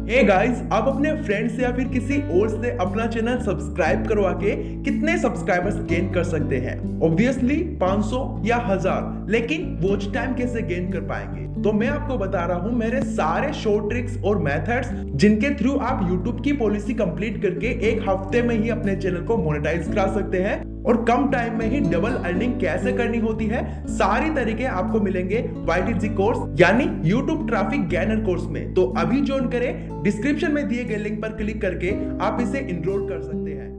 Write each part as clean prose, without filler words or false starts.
Hey guys, आप अपने friend से या फिर किसी और से अपना चैनल सब्सक्राइब करवा के कितने सब्सक्राइबर्स गेन कर सकते हैं? ऑब्वियसली 500 या 1000, लेकिन वॉच टाइम कैसे गेन कर पाएंगे? तो मैं आपको बता रहा हूं मेरे सारे शॉर्ट ट्रिक्स और मेथड्स जिनके थ्रू आप YouTube की पॉलिसी कंप्लीट करके एक हफ्ते में ही अपने चैनल को मोनेटाइज करा सकते हैं और कम टाइम में ही डबल अर्निंग कैसे करनी होती है। सारी तरीके आपको मिलेंगे YTG कोर्स यानी YouTube ट्रैफिक गेनर कोर्स में। तो अभी ज्वाइन करें, डिस्क्रिप्शन में दिए गए लिंक पर क्लिक करके आप इसे इनरोल कर सकते हैं।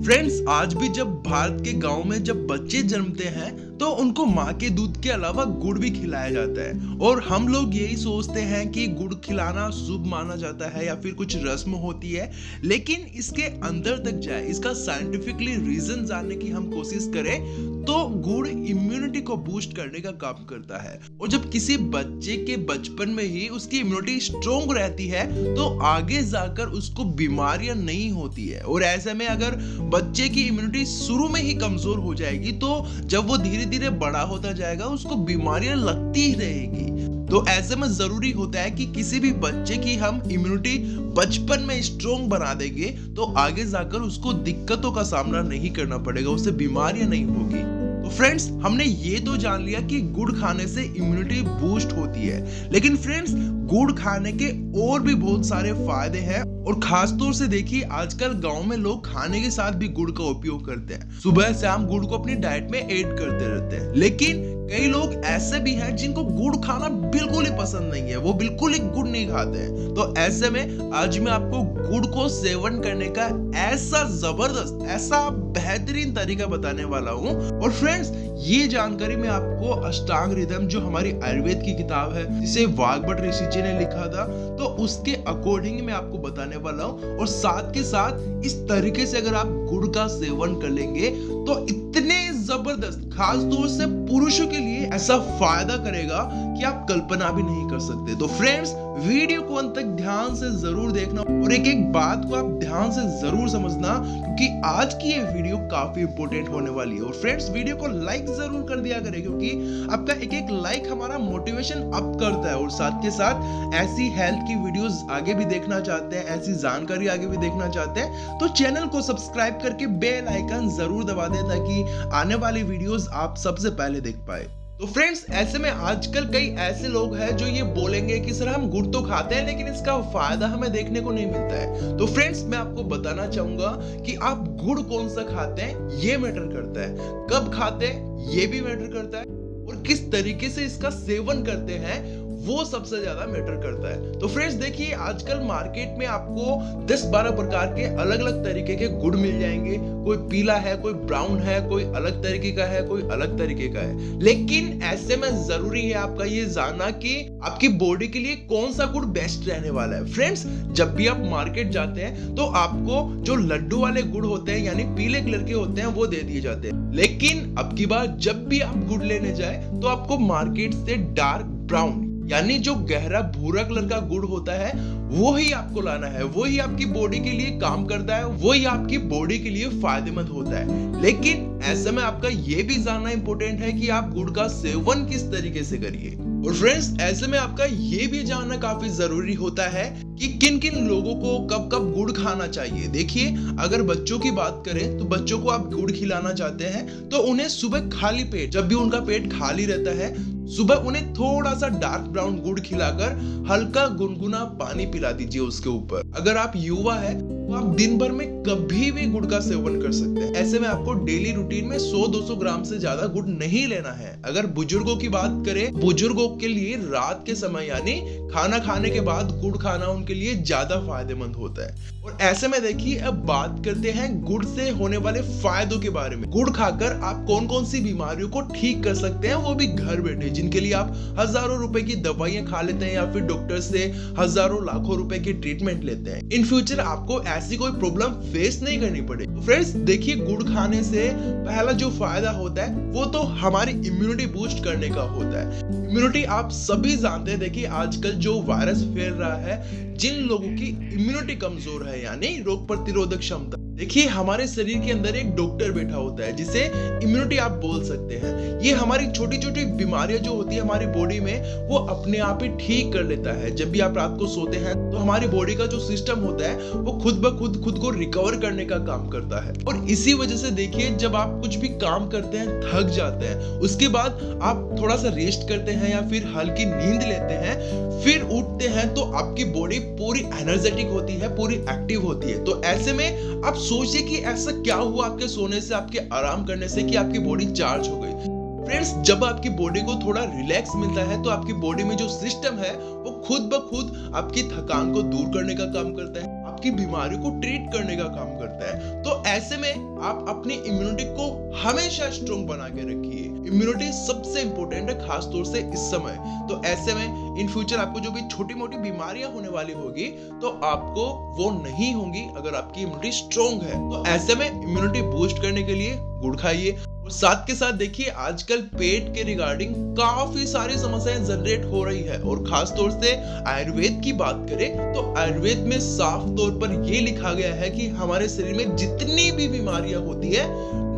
फ्रेंड्स, आज भी जब भारत के गांव में जब बच्चे जन्मते हैं तो उनको माँ के दूध के अलावा गुड़ भी खिलाया जाता है और हम लोग यही सोचते हैं कि गुड़ खिलाना शुभ माना जाता है या फिर कुछ रस्म होती है, लेकिन इसके अंदर तक जाए, इसका साइंटिफिकली रीजन जानने की हम कोशिश करें तो गुड़ इम्यूनिटी को बूस्ट करने का काम करता है। और जब किसी बच्चे के बचपन में ही उसकी इम्यूनिटी स्ट्रोंग रहती है तो आगे जाकर उसको बीमारियां नहीं होती है। और ऐसे में अगर बच्चे की इम्यूनिटी शुरू में ही कमजोर हो जाएगी तो जब वो धीरे धीरे बड़ा होता जाएगा उसको बीमारियां लगती ही रहेगी। तो ऐसे में जरूरी होता है कि किसी भी बच्चे की हम इम्यूनिटी बचपन में स्ट्रोंग बना देंगे तो आगे जाकर उसको दिक्कतों का सामना नहीं करना पड़ेगा, उससे बीमारियां नहीं होगी। तो फ्रेंड्स, हमने ये तो जान लिया कि गुड़ खाने से इम्यूनिटी बूस्ट होती है, लेकिन फ्रेंड्स गुड़ खाने के और भी बहुत सारे फायदे हैं। और खासतौर से देखिए, आजकल गांव में लोग खाने के साथ भी गुड़ का उपयोग करते हैं, सुबह शाम गुड़ को अपनी डाइट में ऐड करते रहते हैं। लेकिन कई लोग ऐसे भी हैं जिनको गुड़ खाना बिल्कुल ही पसंद नहीं है, वो बिल्कुल ही गुड़ नहीं खाते हैं। तो ऐसे में आज मैं आपको गुड़ को सेवन करने का ऐसा जबरदस्त, ऐसा बेहतरीन तरीका बताने वाला हूँ। और फ्रेंड्स, ये जानकारी मैं आपको अष्टांग रिदम, जो हमारी आयुर्वेद की किताब है जिसे वाग्भट ऋषि जी ने लिखा था, तो उसके अकॉर्डिंग मैं आपको बताने वाला हूँ। और साथ के साथ इस तरीके से अगर आप गुड़ का सेवन कर लेंगे तो इतने जबरदस्त, खास तौर से पुरुषों के लिए ऐसा फायदा करेगा कि आप कल्पना भी नहीं कर सकते। तो फ्रेंड्स, वीडियो को अंत तक ध्यान से जरूर देखना और एक एक बात को आप ध्यान से जरूर समझना, क्योंकि आज की ये वीडियो काफी इंपॉर्टेंट होने वाली है। और फ्रेंड्स, वीडियो को लाइक जरूर कर दिया करें, क्योंकि आपका एक एक लाइक हमारा मोटिवेशन अप करता है। और साथ के साथ ऐसी हेल्थ की वीडियोस आगे भी देखना चाहते हैं, ऐसी जानकारी आगे भी देखना चाहते हैं, तो चैनल को सब्सक्राइब करके बेल आइकन जरूर दबा दें ताकि आने वाली वीडियोस आप सबसे पहले देख पाए। तो फ्रेंड्स, ऐसे में आजकल कई ऐसे लोग हैं जो ये बोलेंगे कि सर हम गुड़ तो खाते हैं लेकिन इसका फायदा हमें देखने को नहीं मिलता है। तो फ्रेंड्स, मैं आपको बताना चाहूंगा कि आप गुड़ कौन सा खाते हैं ये मैटर करता है, कब खाते हैं ये भी मैटर करता है, और किस तरीके से इसका सेवन करते हैं वो सबसे ज्यादा मैटर करता है। तो फ्रेंड्स देखिए, आजकल मार्केट में आपको 10-12 प्रकार के अलग अलग तरीके के गुड़ मिल जाएंगे। कोई पीला है, कोई ब्राउन है, कोई अलग तरीके का है, कोई अलग तरीके का है। लेकिन ऐसे में जरूरी है आपका ये जानना कि आपकी बॉडी के लिए कौन सा गुड़ बेस्ट रहने वाला है। फ्रेंड्स, जब भी आप मार्केट जाते हैं तो आपको जो लड्डू वाले गुड़ होते हैं यानी पीले कलर के होते हैं वो दे दिए जाते हैं। लेकिन अब की बार जब भी आप गुड़ लेने जाए तो आपको मार्केट से डार्क ब्राउन यानी जो गहरा भूरा कलर का गुड़ होता है वो ही आपको लाना है। वो ही आपकी बॉडी के लिए काम करता है, वो ही आपकी बॉडी के लिए फायदेमंद होता है। लेकिन ऐसे में आपका ये भी जानना इंपॉर्टेंट है कि आप गुड़ का सेवन किस तरीके से करिए। और फ्रेंड्स, ऐसे में आपका ये भी जानना काफी जरूरी होता है कि किन किन लोगों को कब कब गुड़ खाना चाहिए। देखिए, अगर बच्चों की बात करें तो बच्चों को आप गुड़ खिलाना चाहते हैं तो उन्हें सुबह खाली पेट, जब भी उनका पेट खाली रहता है, सुबह उन्हें थोड़ा सा डार्क ब्राउन गुड़ खिलाकर हल्का गुनगुना पानी पिला दीजिए उसके ऊपर। अगर आप युवा है तो आप दिन भर में कभी भी गुड़ का सेवन कर सकते हैं। ऐसे में आपको डेली रूटीन में 100-200 ग्राम से ज्यादा गुड़ नहीं लेना है। अगर बुजुर्गों की बात करें, बुजुर्गों के लिए रात के समय यानी खाना खाने के बाद गुड़ खाना उनके लिए ज्यादा फायदेमंद होता है। और ऐसे में देखिए, अब बात करते हैं गुड़ से होने वाले फायदों के बारे में। गुड़ खाकर आप कौन कौन सी बीमारियों को ठीक कर सकते हैं, वो भी घर बैठे, जिनके लिए आप हजारों रुपए की दवाइयां खा लेते हैं या फिर डॉक्टर से हजारों लाखों रुपए की ट्रीटमेंट लेते हैं। इन फ्यूचर आपको ऐसी कोई प्रॉब्लम फेस नहीं करनी पड़े। तो फ्रेंड्स देखिए, गुड़ खाने से पहला जो फायदा होता है वो तो हमारी इम्यूनिटी बूस्ट करने का होता है। इम्यूनिटी आप सभी जानते हैं। देखिए, आजकल जो वायरस फैल रहा है, जिन लोगों की इम्यूनिटी कमजोर है यानी रोग प्रतिरोधक क्षमता, देखिए, हमारे शरीर के अंदर एक डॉक्टर बैठा होता है जिसे इम्यूनिटी आप बोल सकते हैं। ये हमारी छोटी छोटी बीमारियां जो होती है हमारी बॉडी में, वो अपने आप ही ठीक कर लेता है। जब भी आप रात को सोते हैं तो हमारी बॉडी का जो सिस्टम होता है वो खुद ब खुद को रिकवर करने का काम करता है। और इसी वजह से देखिए, जब आप कुछ भी काम करते हैं, थक जाते हैं, उसके बाद आप थोड़ा सा रेस्ट करते हैं या फिर हल्की नींद लेते हैं, फिर उठते हैं तो आपकी बॉडी पूरी एनर्जेटिक होती है, पूरी एक्टिव होती है। तो ऐसे में आप सोचिए कि ऐसा क्या हुआ आपके सोने से, आपके आराम करने से कि आपकी बॉडी चार्ज हो गई। फ्रेंड्स, जब आपकी बॉडी को थोड़ा रिलैक्स मिलता है तो आपकी बॉडी में जो सिस्टम है वो खुद ब खुद आपकी थकान को दूर करने का काम करता है, आपकी बीमारी को ट्रीट करने का काम करता है। तो ऐसे में आप अपनी इम्यूनिटी को हमेशा स्ट्रॉन्ग बना के रखिए। इम्यूनिटी सबसे इंपॉर्टेंट है, खास तौर से इस समय। तो ऐसे में इन फ्यूचर आपको जो भी छोटी मोटी बीमारियां होने वाली होगी तो आपको वो नहीं होंगी अगर आपकी इम्यूनिटी स्ट्रॉन्ग है। तो ऐसे में इम्यूनिटी बूस्ट करने के लिए गुड़ खाइए। और साथ के साथ देखिए, आजकल पेट के रिगार्डिंग काफी सारी समस्याएं जनरेट हो रही है। और खास तौर से आयुर्वेद की बात करें तो आयुर्वेद में साफ तौर पर ये लिखा गया है कि हमारे शरीर में जितनी भी बीमारियां होती है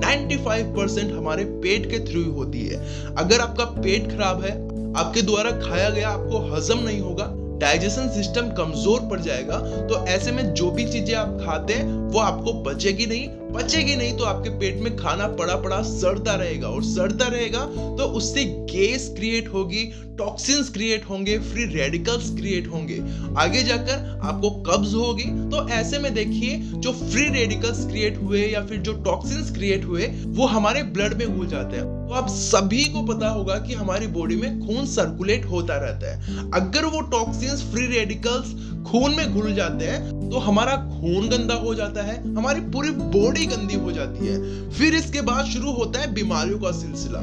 95% हमारे पेट के थ्रू होती है। अगर आपका पेट खराब है, आपके द्वारा खाया गया आपको हजम नहीं होगा, डाइजेशन सिस्टम कमजोर पड़ जाएगा, तो ऐसे में जो भी चीजें आप खाते हैं वो आपको बचेगी नहीं तो आपके पेट में खाना पड़ा सड़ता रहेगा। और सड़ता रहेगा तो उससे गैस क्रिएट होगी, टॉक्सिन्स क्रिएट होंगे, फ्री रेडिकल्स क्रिएट होंगे, आगे जाकर आपको कब्ज होगी। तो ऐसे में देखिए, जो फ्री रेडिकल्स क्रिएट हुए या फिर जो टॉक्सिन्स क्रिएट हुए वो हमारे ब्लड में घुल जाते हैं। तो आप सभी को पता होगा कि हमारी बॉडी में खून सर्कुलेट होता रहता है। अगर वो टॉक्सिन्स, फ्री रेडिकल्स खून में घुल जाते हैं तो हमारा खून गंदा हो जाता है, हमारी पूरी बॉडी गंदी हो जाती है। फिर इसके बाद शुरू होता है बीमारियों का सिलसिला।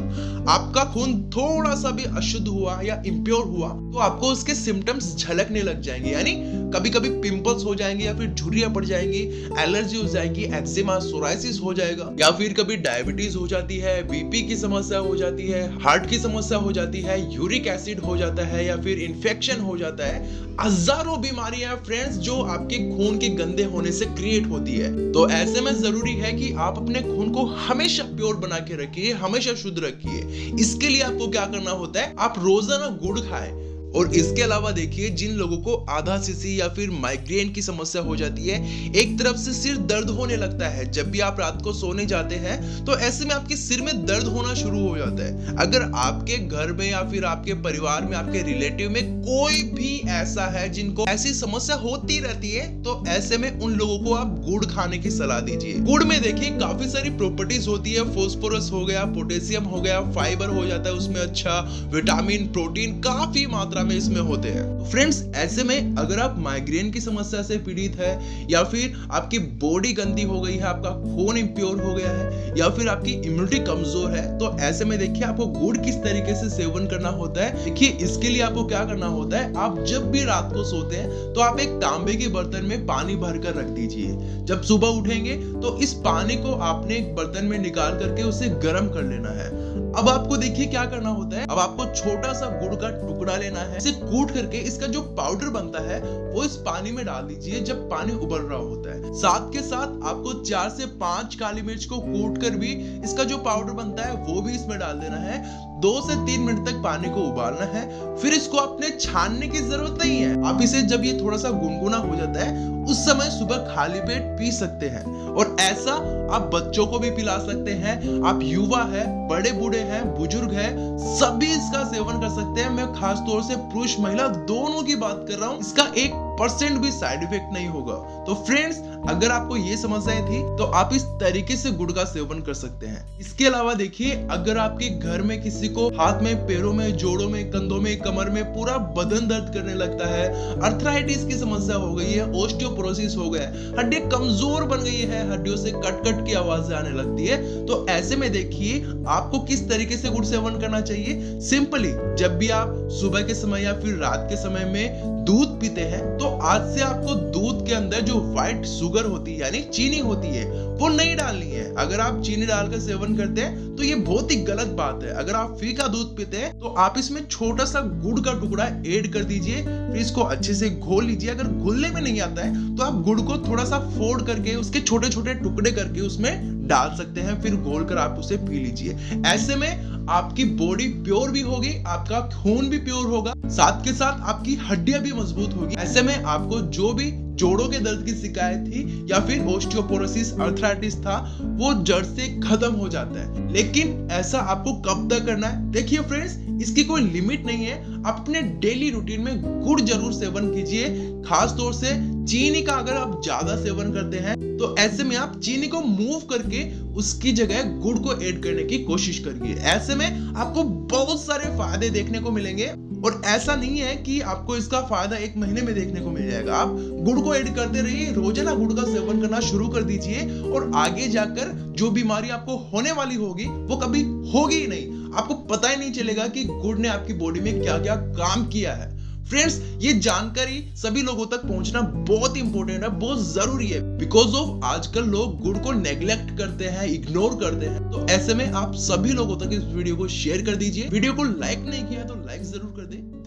आपका खून थोड़ा सा भी अशुद्ध हुआ या इम्प्योर हुआ तो आपको उसके सिम्टम्स झलकने लग जाएंगे, यानी कभी कभी पिंपल्स हो जाएंगे या फिर झुर्रियां पड़ जाएंगी, एलर्जी हो जाएगी, एक्जिमा, सोराइसिस हो जाएगा, या फिर कभी डायबिटीज हो जाती है, बीपी की समस्या हो जाती है, हार्ट की समस्या हो जाती है, यूरिक एसिड हो जाता है या फिर इन्फेक्शन हो जाता है। हजारों बीमारियां फ्रेंड्स जो आपके खून के गंदे होने से क्रिएट होती है। तो ऐसे में जरूरी है कि आप अपने खून को हमेशा प्योर बना के रखिए, हमेशा शुद्ध रखिए। इसके लिए आपको क्या करना होता है, आप रोजाना गुड़ खाएं। और इसके अलावा देखिए, जिन लोगों को आधा सीसी या फिर माइग्रेन की समस्या हो जाती है, एक तरफ से सिर दर्द होने लगता है जब भी आप रात को सोने जाते हैं, तो ऐसे में आपके सिर में दर्द होना शुरू हो जाता है। अगर आपके घर में या फिर आपके परिवार में, आपके रिलेटिव में कोई भी ऐसा है जिनको ऐसी समस्या होती रहती है, तो ऐसे में उन लोगों को आप गुड़ खाने की सलाह दीजिए। गुड़ में देखिए काफी सारी प्रॉपर्टीज होती है, फास्फोरस हो गया, पोटेशियम हो गया, फाइबर हो जाता है उसमें, अच्छा विटामिन, प्रोटीन काफी मात्रा में इसमें होते हैं। तो फ्रेंड्स, ऐसे में अगर आप माइग्रेन की समस्या से पीड़ित है या फिर आपकी बॉडी गंदी हो गई है, आपका खून इंप्योर हो गया है या फिर आपकी इम्यूनिटी कमजोर है, तो ऐसे में देखिए आपको गुड़ किस तरीके से सेवन करना होता है। देखिए, इसके लिए आपको क्या करना होता है, आप जब भी रात को सोते हैं तो आप एक तांबे के बर्तन में पानी भरकर रख दीजिए। जब सुबह उठेंगे तो इस पानी को आपने एक बर्तन में निकाल करके उसे गर्म कर लेना है। अब आपको देखिए क्या करना होता है, अब आपको छोटा सा गुड़ का टुकड़ा लेना है, इसे कूट करके इसका जो पाउडर बनता है वो इस पानी में डाल दीजिए जब पानी उबल रहा होता है। साथ के साथ आपको 4 से 5 काली मिर्च को कूट कर भी इसका जो पाउडर बनता है वो भी इसमें डाल देना है। 2 से 3 मिनट तक पानी को उबालना है, फिर इसको आपने छानने की जरूरत नहीं है। आप इसे जब ये थोड़ा सा गुनगुना हो जाता है उस समय सुबह खाली पेट पी सकते हैं। और ऐसा आप बच्चों को भी पिला सकते हैं, आप युवा है, बड़े बूढ़े हैं, बुजुर्ग है, सभी इसका सेवन कर सकते हैं। मैं खास तौर से पुरुष महिला दोनों की बात कर रहा हूँ, इसका 1% भी साइड इफेक्ट नहीं होगा। तो फ्रेंड्स, अगर आपको ये समस्याएं थी तो आप इस तरीके से गुड़ का सेवन कर सकते हैं। इसके अलावा देखिए, अगर आपके घर में किसी को हाथ में, पैरों में, जोड़ों में, कंधों में, कमर में पूरा बदन दर्द करने लगता है, अर्थराइटिस की समस्या हो गई है, ऑस्टियोपोरोसिस हो गया है, हड्डियां कमजोर बन गई है, हड्डियों से कट कट की आवाजें आने लगती है, तो ऐसे में देखिए आपको किस तरीके से गुड़ सेवन करना चाहिए। सिंपली, जब भी आप सुबह के समय या फिर रात के समय में दूध पीते हैं तो आज से आपको दूध के अंदर जो व्हाइट शुगर शुगर होती है यानी चीनी होती है वो नहीं डालनी है। अगर आप चीनी डालकर सेवन करते हैं तो ये बहुत ही गलत बात है। अगर आप फीका दूध पीते हैं तो आप इसमें छोटा सा गुड़ का टुकड़ा ऐड कर दीजिए, फिर इसको अच्छे से घोल लीजिए। अगर घुलने में नहीं आता है तो आप गुड़ को थोड़ा सा फोड़ करके उसके छोटे छोटे टुकड़े करके उसमें डाल सकते हैं, फिर घोल कर आप उसे पी लीजिए। ऐसे में आपकी बॉडी प्योर भी होगी, आपका खून भी प्योर होगा, साथ के साथ आपकी हड्डियां भी मजबूत होगी। ऐसे में आपको जो भी जोड़ों के दर्द की शिकायत थी या फिर ओस्टियोपोरोसिस अर्थराइटिस था वो जड़ से खत्म हो जाता है। लेकिन ऐसा आपको कब तक करना है? देखिए फ्रेंड्स, इसकी कोई लिमिट नहीं है। अपने डेली रूटीन में गुड़ जरूर सेवन कीजिए, खास तौर से चीनी का अगर आप ज्यादा सेवन करते हैं तो ऐसे में आप चीनी को मूव करके उसकी जगह गुड़ को ऐड करने की कोशिश करिए। ऐसे में आपको बहुत सारे फायदे देखने को मिलेंगे और ऐसा नहीं है कि आपको इसका फायदा 1 महीने में देखने को मिल जाएगा। आप गुड़ को ऐड करते रहिए, रोजाना गुड़ का सेवन करना शुरू कर दीजिए और आगे जाकर जो बीमारी आपको होने वाली होगी वो कभी होगी ही नहीं। आपको पता ही नहीं चलेगा कि गुड़ ने आपकी बॉडी में क्या क्या काम किया है। फ्रेंड्स, ये जानकारी सभी लोगों तक पहुंचना बहुत इंपॉर्टेंट है, बहुत जरूरी है। बिकॉज ऑफ आजकल लोग गुड़ को नेग्लेक्ट करते हैं, इग्नोर करते हैं। तो ऐसे में आप सभी लोगों तक इस वीडियो को शेयर कर दीजिए। वीडियो को लाइक नहीं किया तो लाइक जरूर कर दें।